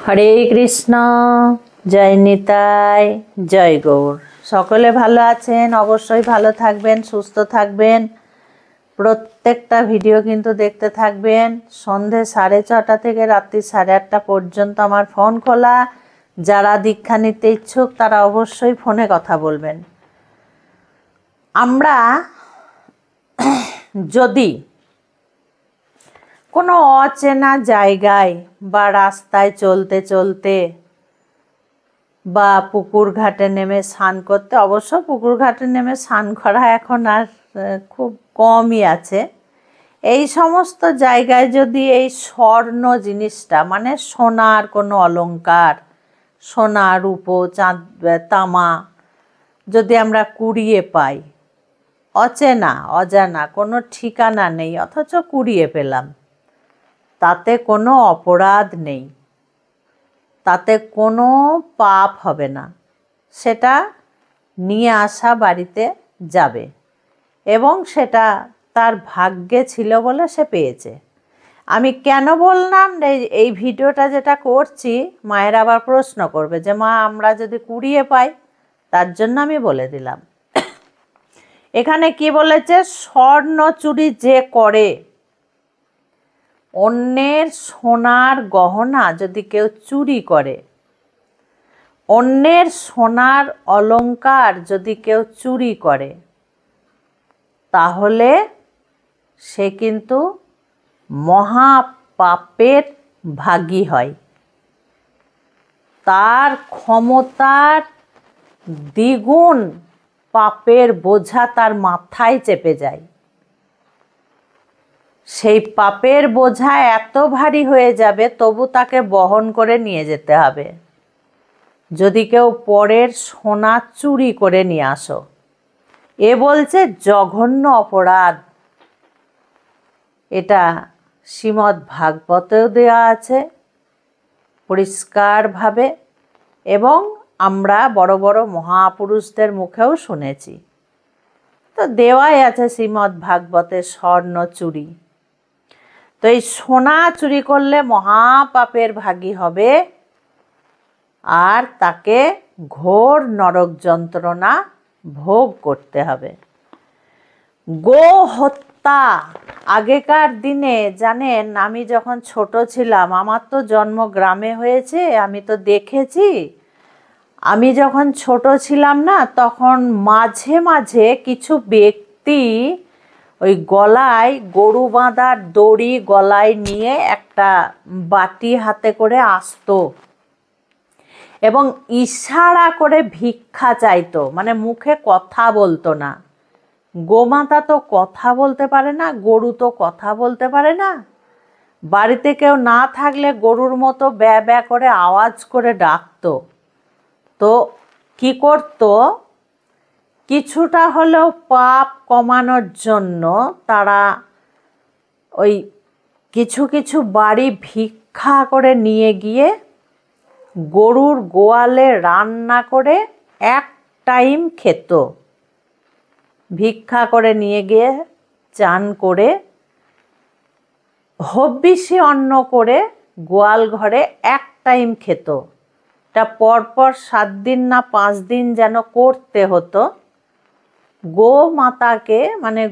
হরে কৃষ্ণ। জয় নিতাই, জয় গৌর। সকলে ভালো আছেন? অবশ্যই ভালো থাকবেন, সুস্থ থাকবেন। প্রত্যেকটা ভিডিও কিন্তু দেখতে থাকবেন। সন্ধে 6:30 থেকে রাত্রি 8:30 পর্যন্ত আমার ফোন খোলা। যারা দীক্ষা নিতে ইচ্ছুক তারা অবশ্যই ফোনে কথা বলবেন। আমরা যদি কোনো অচেনা জায়গায় বা রাস্তায় চলতে চলতে বা পুকুর ঘাটে নেমে স্নান করতে, অবশ্য পুকুর ঘাটে নেমে স্নান করা এখন আর খুব কমই আছে, এই সমস্ত জায়গায় যদি এই স্বর্ণ জিনিসটা মানে সোনার কোনো অলংকার, সোনা রূপো চাঁদ তামা যদি আমরা কুড়িয়ে পাই, অচেনা অজানা কোনো ঠিকানা নেই অথচ কুড়িয়ে পেলাম, তাতে কোনো অপরাধ নেই, তাতে কোনো পাপ হবে না। সেটা নিয়ে আসা বাড়িতে যাবে এবং সেটা তার ভাগ্যে ছিল বলে সে পেয়েছে। আমি কেন বললাম এই ভিডিওটা যেটা করছি, মায়ের আবার প্রশ্ন করবে যে মা আমরা যদি কুড়িয়ে পাই, তার জন্য আমি বলে দিলাম। এখানে কি বলেছে? স্বর্ণ চুরি যে করে, অন্যের সোনার গহনা যদি কেউ চুরি করে, অন্যের সোনার অলংকার যদি কেউ চুরি করে, তাহলে সে কিন্তু মহাপাপের ভাগী হয়। তার ক্ষমতার দ্বিগুণ পাপের বোঝা তার মাথায় চেপে যায়। সেই পাপের বোঝা এত ভারী হয়ে যাবে তবু তাকে বহন করে নিয়ে যেতে হবে। যদি কেউ পরের সোনা চুরি করে নিয়ে আসো, এ বলছে জঘন্য অপরাধ। এটা শ্রীমদ্ ভাগবতেও দেওয়া আছে পরিষ্কারভাবে, এবং আমরা বড় বড় মহাপুরুষদের মুখেও শুনেছি। তো দেওয়াই আছে শ্রীমদ্ ভাগবতে স্বর্ণ চুরি। তো এই সোনা চুরি করলে মহাপাপের ভাগী হবে আর তাকে ঘোর নরক যন্ত্রণা ভোগ করতে হবে। গো হত্যা, আগেকার দিনে জানেন, আমি যখন ছোট ছিলাম, আমার তো জন্ম গ্রামে হয়েছে, আমি তো দেখেছি। আমি যখন ছোট ছিলাম না, তখন মাঝে মাঝে কিছু ব্যক্তি ওই গলায় গরু বাঁধার দড়ি গলায় নিয়ে একটা বাটি হাতে করে আসতো এবং ইশারা করে ভিক্ষা চাইতো, মানে মুখে কথা বলতো না। গোমাতা তো কথা বলতে পারে না, গরু তো কথা বলতে পারে না। বাড়িতে কেউ না থাকলে গরুর মতো ব্যা ব্যা করে আওয়াজ করে ডাকতো। তো কি করতো, কিছুটা হলেও পাপ কমানোর জন্য তারা ওই কিছু কিছু বাড়ি ভিক্ষা করে নিয়ে গিয়ে গরুর গোয়ালে রান্না করে এক টাইম খেত। ভিক্ষা করে নিয়ে গিয়ে চান করে হব্বিসি অন্ন করে গোয়াল ঘরে এক টাইম খেত। এটা পরপর 7 দিন না 5 দিন যেন করতে হতো। গো মাতাকে মানে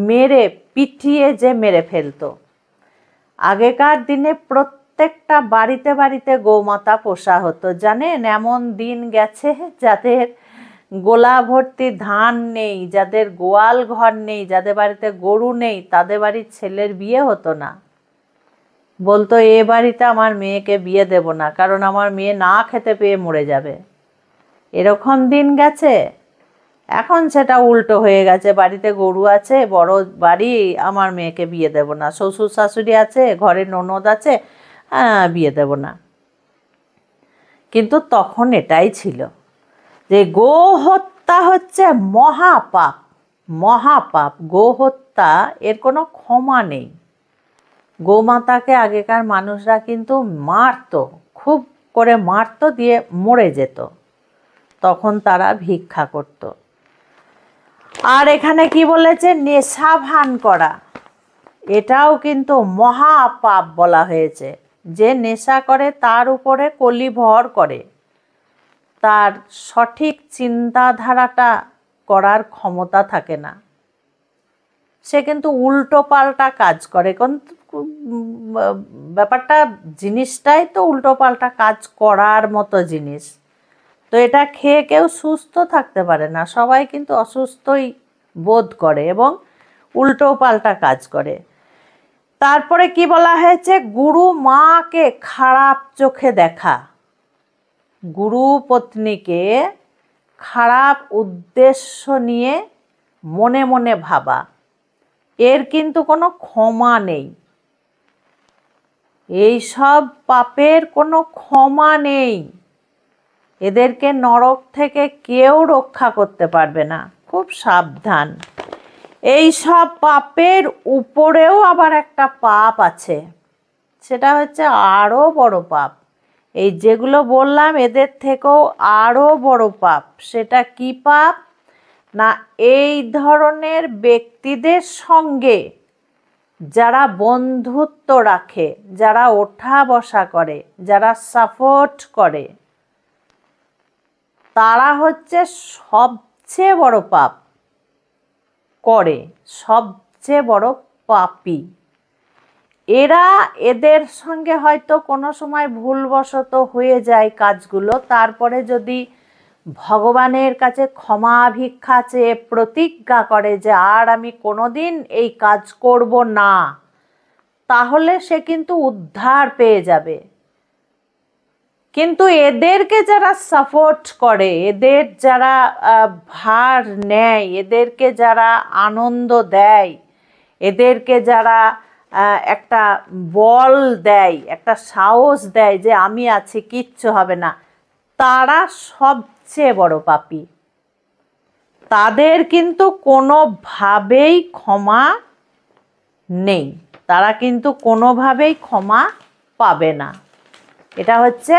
মেরে পিটিয়ে যে মেরে ফেলতো। আগেকার দিনে প্রত্যেকটা বাড়িতে বাড়িতে গোমাতা পোষা হতো। জানেন, এমন দিন গেছে যাদের গোলা ভর্তি ধান নেই, যাদের গোয়াল ঘর নেই, যাদের বাড়িতে গরু নেই, তাদের বাড়ির ছেলের বিয়ে হতো না। বলতো এ বাড়িতে আমার মেয়েকে বিয়ে দেব না, কারণ আমার মেয়ে না খেতে পেয়ে মরে যাবে। এরকম দিন গেছে। এখন সেটা উল্টো হয়ে গেছে। বাড়িতে গরু আছে, বড় বাড়ি, আমার মেয়েকে বিয়ে দেব না। শ্বশুর শাশুড়ি আছে, ঘরে ননদ আছে, বিয়ে দেব না। কিন্তু তখন এটাই ছিল যে গো হত্যা হচ্ছে মহাপাপ। মহাপাপ। গো হত্যা, এর কোনো ক্ষমা নেই। গোমাতাকে আগেকার মানুষরা কিন্তু মারতো, খুব করে মারতো, দিয়ে মরে যেত। তখন তারা ভিক্ষা করত। আর এখানে কি বলেছে? নেশা ভান করা, এটাও কিন্তু মহাপাপ বলা হয়েছে। যে নেশা করে তার উপরে কলি ভর করে, তার সঠিক চিন্তাধারাটা করার ক্ষমতা থাকে না, সে কিন্তু উল্টো পাল্টা কাজ করে। ব্যাপারটা জিনিসটাই তো উল্টো পাল্টা কাজ করার মতো জিনিস। তো এটা খেয়ে কেউ সুস্থ থাকতে পারে না, সবাই কিন্তু অসুস্থই বোধ করে এবং উল্টো পাল্টা কাজ করে। তারপরে কি বলা হয়েছে, গুরু মাকে খারাপ চোখে দেখা, গুরু পত্নীকে খারাপ উদ্দেশ্য নিয়ে মনে মনে ভাবা, এর কিন্তু কোনো ক্ষমা নেই। এই সব পাপের কোনো ক্ষমা নেই, এদেরকে নরক থেকে কেউ রক্ষা করতে পারবে না। খুব সাবধান। এই সব পাপের উপরেও আবার একটা পাপ আছে, সেটা হচ্ছে আরও বড় পাপ। এই যেগুলো বললাম এদের থেকেও আরও বড় পাপ। সেটা কি পাপ না, এই ধরনের ব্যক্তিদের সঙ্গে যারা বন্ধুত্ব রাখে, যারা ওঠা বসা করে, যারা সাপোর্ট করে, তারা হচ্ছে সবচেয়ে বড় পাপ করে, সবচেয়ে বড় পাপী। এদের সঙ্গে হয়তো কোনো সময় ভুলবশত হয়ে যায় কাজগুলো, তারপরে যদি ভগবানের কাছে ক্ষমা ভিক্ষা চেয়ে প্রতিজ্ঞা করে যে আর আমি কোনোদিন এই কাজ করব না, তাহলে সে কিন্তু উদ্ধার পেয়ে যাবে। কিন্তু এদেরকে যারা সাপোর্ট করে, এদের যারা ভার নেয়, এদেরকে যারা আনন্দ দেয়, এদেরকে যারা একটা বল দেয়, একটা সাহস দেয় যে আমি আছি, কিচ্ছু হবে না, তারা সবচেয়ে বড় পাপী। তাদের কিন্তু কোনোভাবেই ক্ষমা নেই, তারা কিন্তু কোনোভাবেই ক্ষমা পাবে না। এটা হচ্ছে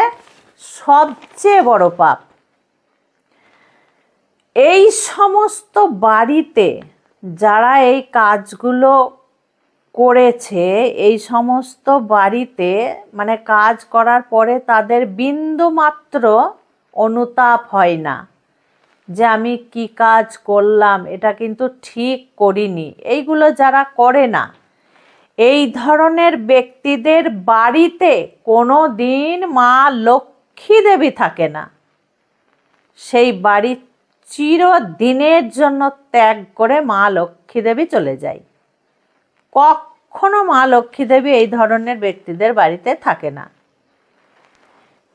সবচেয়ে বড় পাপ। এই সমস্ত বাড়িতে যারা এই কাজগুলো করেছে, এই সমস্ত বাড়িতে মানে কাজ করার পরে তাদের বিন্দুমাত্র অনুতাপ হয় না যে আমি কি কাজ করলাম, এটা কিন্তু ঠিক করিনি। এইগুলো যারা করে না, এই ধরনের ব্যক্তিদের বাড়িতে কোনো দিন মা লক্ষ্মী দেবী থাকে না। সেই বাড়ি চিরদিনের জন্য ত্যাগ করে মা লক্ষ্মী দেবী চলে যায়। কখনো মা লক্ষ্মী দেবী এই ধরনের ব্যক্তিদের বাড়িতে থাকে না।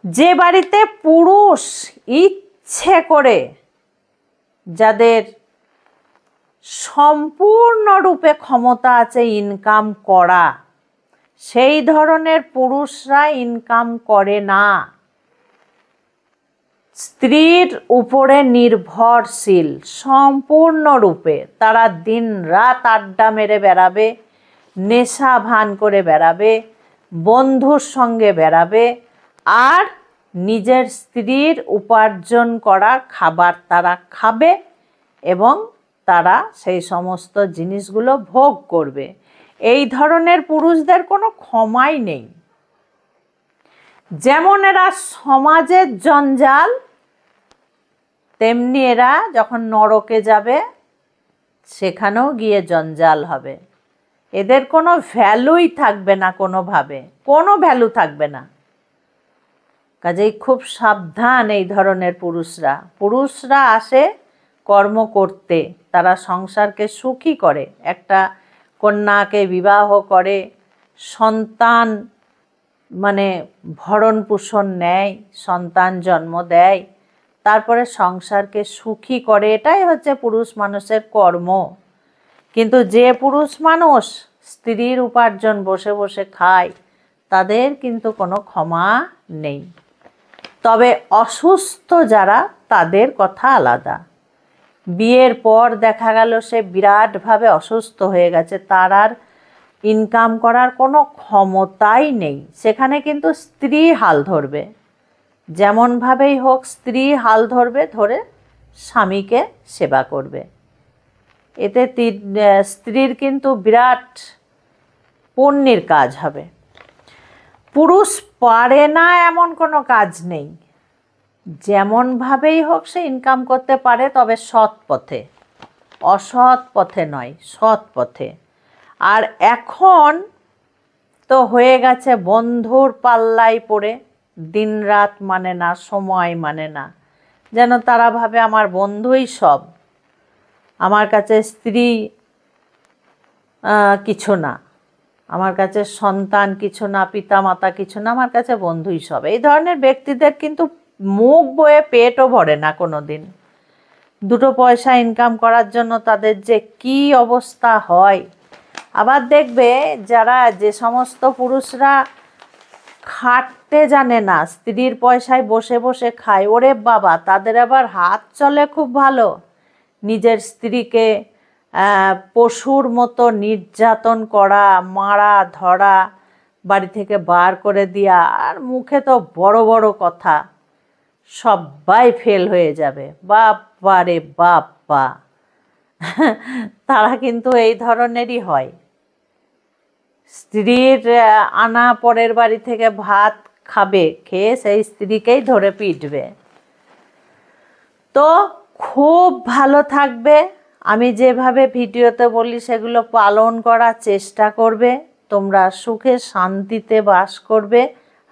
যে বাড়িতে পুরুষ ইচ্ছে করে, যাদের সম্পূর্ণরূপে ক্ষমতা আছে ইনকাম করা, সেই ধরনের পুরুষরা ইনকাম করে না, স্ত্রীর উপরে নির্ভরশীল সম্পূর্ণরূপে। তারা দিন রাত আড্ডা মেরে বেড়াবে, নেশা ভান করে বেড়াবে, বন্ধুর সঙ্গে বেড়াবে, আর নিজের স্ত্রীর উপার্জন করা খাবার তারা খাবে এবং তারা সেই সমস্ত জিনিসগুলো ভোগ করবে। এই ধরনের পুরুষদের কোনো ক্ষমাই নেই। যেমন এরা সমাজের জঞ্জাল, তেমনি এরা যখন নরকে যাবে সেখানেও গিয়ে জঞ্জাল হবে। এদের কোনো ভ্যালুই থাকবে না, কোনোভাবে কোনো ভ্যালু থাকবে না। কাজেই খুব সাবধান এই ধরনের পুরুষরা। পুরুষরা আসে কর্ম করতে, তারা সংসারকে সুখী করে, একটা কন্যাকে বিবাহ করে, সন্তান মানে ভরণ পোষণ নেয়, সন্তান জন্ম দেয়, তারপরে সংসারকে সুখী করে। এটাই হচ্ছে পুরুষ মানুষের কর্ম। কিন্তু যে পুরুষ মানুষ স্ত্রীর উপার্জন বসে বসে খায়, তাদের কিন্তু কোনো ক্ষমা নেই। তবে অসুস্থ যারা, তাদের কথা আলাদা। বিয়ের পর দেখা গেল সে বিরাটভাবে অসুস্থ হয়ে গেছে, তার আর ইনকাম করার কোনো ক্ষমতাই নেই, সেখানে কিন্তু স্ত্রী হাল ধরবে। যেমনভাবেই হোক স্ত্রী হাল ধরবে, ধরে স্বামীকে সেবা করবে। এতে স্ত্রীর কিন্তু বিরাট পুণ্যের কাজ হবে। পুরুষ পারে না এমন কোনো কাজ নেই, যেমনভাবেই হোক সে ইনকাম করতে পারে, তবে সৎ পথে, অসৎ পথে নয়, সৎ পথে। আর এখন তো হয়ে গেছে বন্ধুর পাল্লায় পড়ে, দিনরাত মানে না, সময় মানে না, যেন তারা ভাবে আমার বন্ধুই সব, আমার কাছে স্ত্রী কিছু না, আমার কাছে সন্তান কিছু না, পিতামাতা কিছু না, আমার কাছে বন্ধুই সব। এই ধরনের ব্যক্তিদের কিন্তু মুখ বয়ে পেটও ভরে না কোনো দিন। দুটো পয়সা ইনকাম করার জন্য তাদের যে কি অবস্থা হয়। আবার দেখবে যে সমস্ত পুরুষরা খাটতে জানে না, স্ত্রীর পয়সায় বসে বসে খায়, ওরে বাবা, তাদের আবার হাত চলে খুব ভালো। নিজের স্ত্রীকে পশুর মতো নির্যাতন করা, মারা, ধরা, বাড়ি থেকে বার করে দেওয়া, আর মুখে তো বড় বড় কথা, সবাই ফেল হয়ে যাবে। বাপ্পা রে বাপ্পা, তারা কিন্তু এই ধরনেরই হয়। স্ত্রীর আনা পরের বাড়ি থেকে ভাত খাবে, খেয়ে সেই স্ত্রীকেই ধরে পিটবে। তো খুব ভালো থাকবে, আমি যেভাবে ভিডিওতে বলি সেগুলো পালন করার চেষ্টা করবে, তোমরা সুখে শান্তিতে বাস করবে।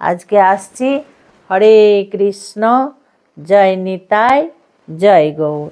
আজকে আসছি। হরে কৃষ্ণ, জয় নিতাই, জয় গৌর।